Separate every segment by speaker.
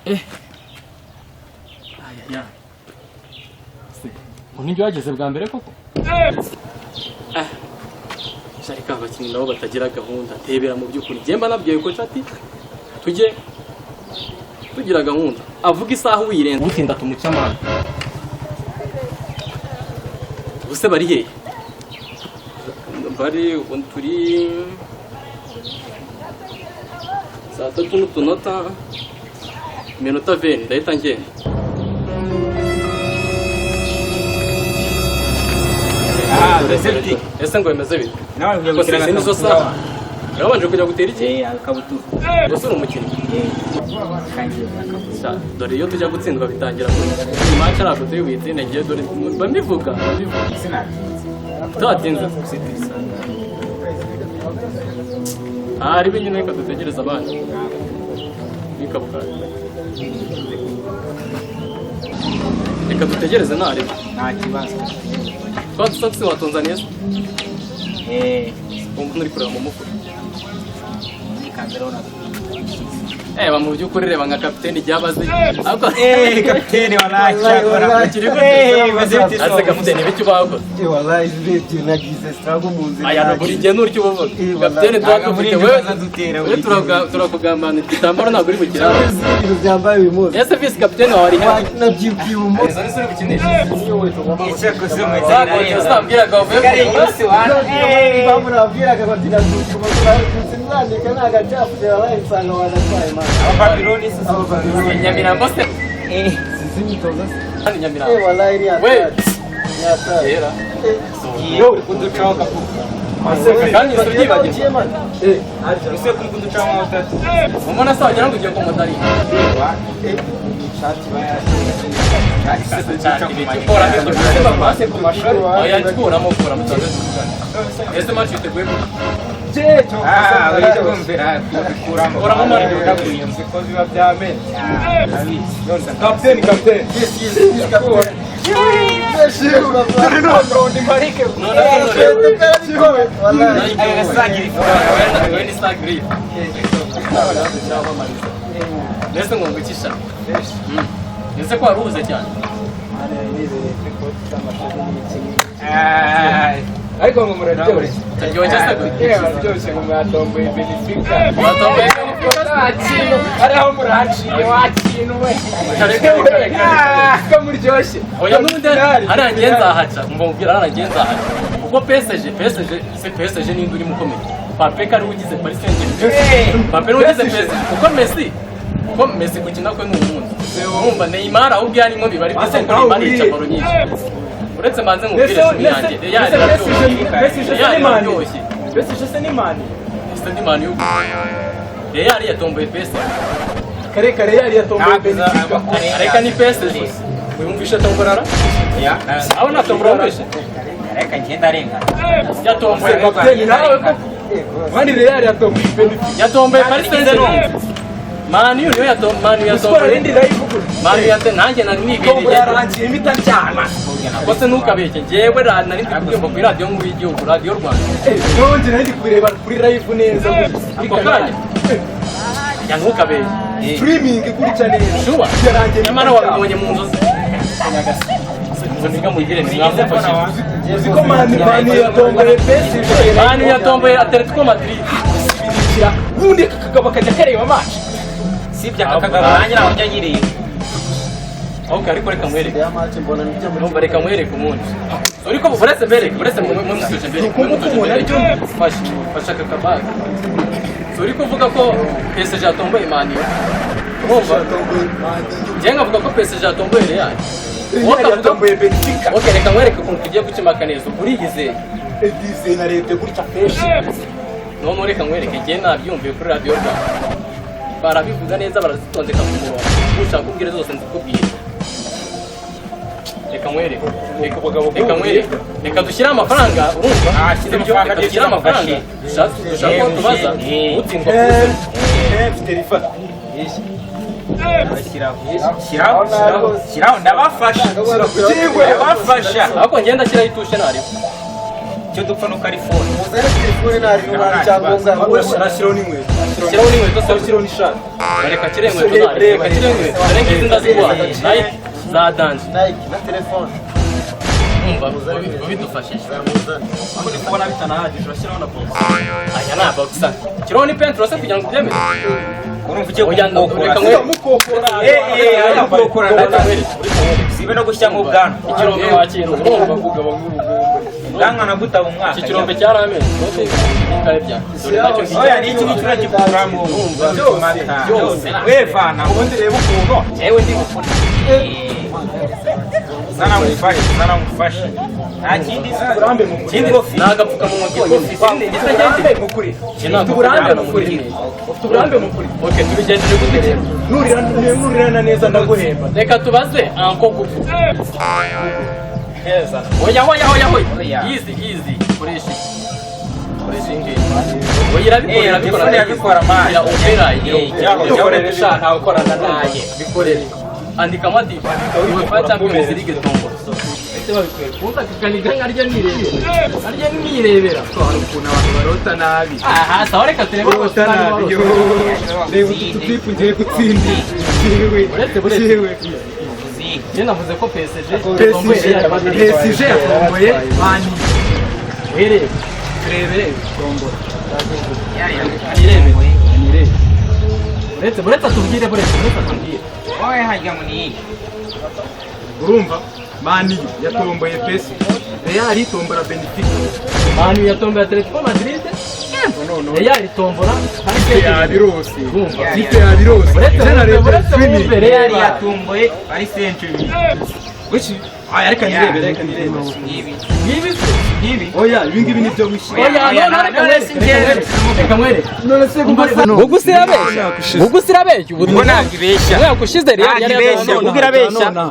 Speaker 1: aya unijyo wageze bwa mbere koko sharika abakinnyi nabo batagira gahunda tebera mu byukuri gemba nabwiye ko cati tujye tugira gahunda avuga isaha uyirenza utinda tumucamana bose bari he bari turi saa 3 n'utunota minota 20 ndahita ngenda ese ngo bimeze bite
Speaker 2: nawe ujya gukina
Speaker 1: na sosa urabanje kujya gutera iki
Speaker 2: akabutura
Speaker 1: gusa uri umukinnyi dore iyo tujya gutsindwa bitangira kuri match arako turi witinde ngiye dore bambivuga twatinze ari binyine reka dutegereza abandi bikabuka reka dutegereze nari
Speaker 2: nta kibazo
Speaker 1: twatse wa Tanzania umuntu uri kureba mu mukuru mu by'ukuri reba nka kapiteni ryabaze
Speaker 2: kapiteni wanachakora
Speaker 1: aze kapiteni bicyo bakoze
Speaker 2: wallahi zibeti nagize strago mu nzira
Speaker 1: aya buri gihe n'uryo uvuga kapiteni twakufite wewe turakugambana igitambaro ntabwo uri bukira
Speaker 2: ibintu byambaye uyu munsi
Speaker 1: ese vice kapiteni wari he
Speaker 2: nabyibwiye umunsi
Speaker 1: izo ni gukinisha
Speaker 2: icyako zo mu nzira
Speaker 1: usambwiraga uvuye
Speaker 2: yose wana
Speaker 3: bamurabwiraga bati nazuka nzandika nagacafuze wabaye nsanga wanatwaye
Speaker 2: Babyloni
Speaker 1: Nyamirambo se
Speaker 3: sizimitoza
Speaker 1: hano Nyamirambo
Speaker 3: wallahi iri
Speaker 1: we
Speaker 3: yata
Speaker 1: yera
Speaker 2: iyo uri kuducaho kapuka
Speaker 1: kandi usibyibagiwe
Speaker 2: use kuri kuducaho utatu
Speaker 1: umuntu se wagira ngo ugiye kumutari
Speaker 2: shati baya
Speaker 1: kora byo base ku mashuri oya kuramo kora mutaze ese match iteguye
Speaker 3: jeto
Speaker 2: bari kumvira bikuramo
Speaker 1: uramo mari
Speaker 2: biraguye siko biba byamene
Speaker 3: kapteni yes kapteni
Speaker 1: Nese ngo ngukisha. Nese ko arubuze cyane.
Speaker 3: ariko ngo muraryoshye
Speaker 1: Taryoshye se gute?
Speaker 3: muraryoshye ngo mwatomboye Benfica
Speaker 1: Watomboye
Speaker 3: ari aho muraciye wakinwe ko muryoshye
Speaker 1: oya n'undi aragiye nzahaca mbubwira aragiye nzahaca kuko PSG n'indi uri mukomeye Pape kari ugize Paris Saint-Germain Pape ugize PSG kuko Messi gukina kwe n'umuntu urumva Neymar ahubwo yanimo bibari bise ko Neymar yica baro nyinshi uretse manze ngubwire shimi yanjye
Speaker 3: Messi se ni mani
Speaker 1: yuko yari yatomboye PSG
Speaker 3: kare yari yatomboye Benfica
Speaker 1: areka ni PSG wumvisha tomborara aho natomborara wese
Speaker 2: reka ngenda renga
Speaker 1: yatomboye
Speaker 3: kapteni nawe ko mani yari yatomboye Benfica
Speaker 1: yatomboye Paris Saint-Germain Manu niyo yatomboye Manu yate nanjye nari nibiriye
Speaker 3: yarangiye imita cyane
Speaker 1: kose ntukabeshye njyewe nari ndi kubyumva kuri radio nkuru y'igihugu radio Rwanda
Speaker 3: none nari kureba kuri live neza
Speaker 1: ako kanya ya ntukabeshye
Speaker 3: streaming kuri channel
Speaker 1: shuba nyamara wabonye mu nzozi Muziga mugire mwamufashe
Speaker 3: uziko mani yatomboye PSG
Speaker 1: Manu yatomboye Atletico Madrid
Speaker 3: ubundi kakagaba kajya kareba match
Speaker 2: sibya kakagaba nanjye naho njya nyiriye
Speaker 1: okay ariko reka mwereke
Speaker 3: ya match mbona nijya muri
Speaker 1: reka mwereke umuntu uriko buretse mu musuje mbere fasha kakabaga uriko uvuga ko PSG yatomboye Manu urumva njye ngavuga ko PSG yatomboye Real
Speaker 3: yatomboye Benfica
Speaker 1: okay reka mwereke ukuntu tugiye gukimaka neza urigizeye
Speaker 3: Edise na leta gutya fresh
Speaker 1: none reka mwereke njye nabyumviye kuri radio Rwanda barabivuga neza barazitondeka ku murongo ushaka kubwira zose nzikubwira reka mwereke reka dushyire amafaranga urumva dushyire amafaranga dushaka ko tubaza utsindwa
Speaker 2: Shiraho ndabafasha
Speaker 1: ariko ngenda shyiraho itushe nariho
Speaker 2: icyo dupfa nuko ari fone
Speaker 3: muzane telefone nari n'umwana icyangombwa arashyiraho n'inkweto
Speaker 1: shyiraho n'inkweto se
Speaker 3: ashyiraho n'ishati
Speaker 1: reka kire inkweto reka kire inkweto dore ngizi ndaziguha Nike za danje
Speaker 3: Nike na telefone
Speaker 1: bidufashije
Speaker 3: ako ni kubona bitanahagije urashyiraho na box
Speaker 1: aya nta boxa kiriho ni pentro se kugira ngo ubyemere
Speaker 2: urumva ugiye
Speaker 1: reka
Speaker 2: kumukokora sibe no gushyira mu bwanwa
Speaker 1: ikirombe wakintu urumva
Speaker 2: bwanwa na gutaba umwaka
Speaker 1: iki kirombe cyaramenye none ingare bya dore nacyo
Speaker 2: oya ni iki ngicyo uragikuramo byose wevana
Speaker 3: ubundi reba ukuntu
Speaker 2: yewe ndi gufuna sana mufashe nta kindi
Speaker 3: uburambe mu
Speaker 1: kindi nagapfukamunwa k'ikofi
Speaker 3: uburambe mu kuri uburambe mu kuri uburambe mu kuri
Speaker 1: okay tubigenjeje gute rero
Speaker 3: nurirana neza ndaguhemba
Speaker 1: reka tubaze anko gufu
Speaker 3: neza
Speaker 1: oya easy koresha oya irabikora mani ya opera
Speaker 3: dukorera ntawe ukorana naye
Speaker 1: bikorere andika amadiba UEFA Champions League tombora ese babikwiye kuza kikaniga arya nirebera
Speaker 3: ko hari ukuntu abantu barota nabi
Speaker 1: aha sawa reka turebe ko
Speaker 3: barota nabi reba utupipu ngiye gutsindira yewe
Speaker 1: je navuze ko PSG
Speaker 3: yatomboye mani
Speaker 1: turebere tombora buretse tubwire
Speaker 2: oya hajya mu ni
Speaker 3: urumva mani yatomboye pesi Real itombora Benfica
Speaker 1: mani yatomboye Atletico Madrid Real itombora
Speaker 3: yabirose
Speaker 1: urumva
Speaker 3: ife yabirose
Speaker 1: buretse
Speaker 2: Real yatomboye Paris Saint-Germain
Speaker 3: wishi aya reka nirebere
Speaker 1: ngibi
Speaker 3: oya ibingibi nibyo wishi
Speaker 1: oya reka mwere Bugusira abeshya
Speaker 2: ubwo ntabwo ibeshya
Speaker 1: umwaka ushize Real yari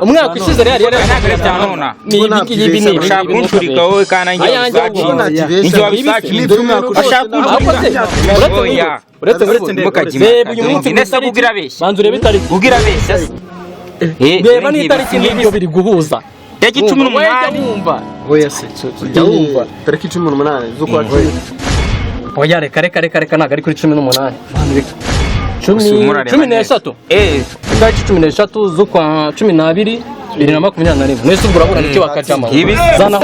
Speaker 1: umwaka ushize Real yari
Speaker 2: ni ibi ushaka kunshurika wowe kana ngiye ngiye wabisakira ashaka kunshurika uretse ndemukajima uyu munsi nese kugira abeshya
Speaker 1: banzu rebe itariki
Speaker 2: kugira abeshya
Speaker 1: reba n'itariki n'ibyo biri guhuza
Speaker 2: tariki 18
Speaker 3: oya se jya wumva tariki 18 z'ukwa
Speaker 1: oya reka ntabwo ari kuri 18 cumi n'eshatu itariki 13 z'ukwa 12 2021 mwese ubwo urabona nicyo wakajama zana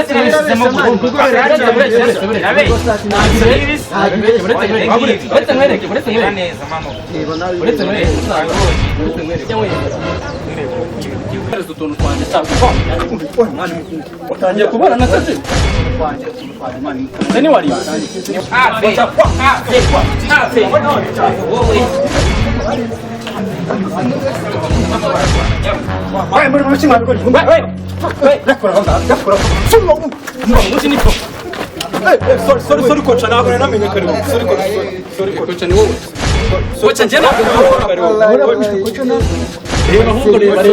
Speaker 1: utangiye kubona na sase nani wari
Speaker 3: Vai, muri mushimwa bikora. Vai. Gakora. Sorry coach ntabwo namenye kare. Sorry
Speaker 1: coach ni wowe. Coach njye ntabwo reba ahubwo reba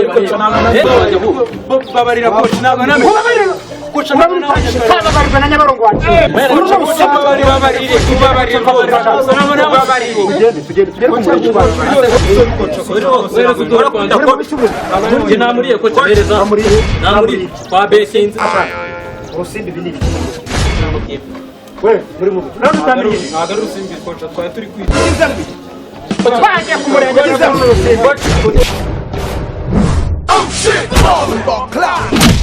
Speaker 3: babarira coach ntabwo namenye. Coach ntabwo namenye kare. Babarira na nyabarongo wacu.
Speaker 1: Babarira. Namuriye coach bereza. Namuriye kwa besinzi.
Speaker 3: Urusimbi binini. Wewe muri mu. None utamenye. Ntabwo ari urusimbi coach twari turi kwiga. Twaje kumurengera urusimbi. Oh shit, volleyball clock.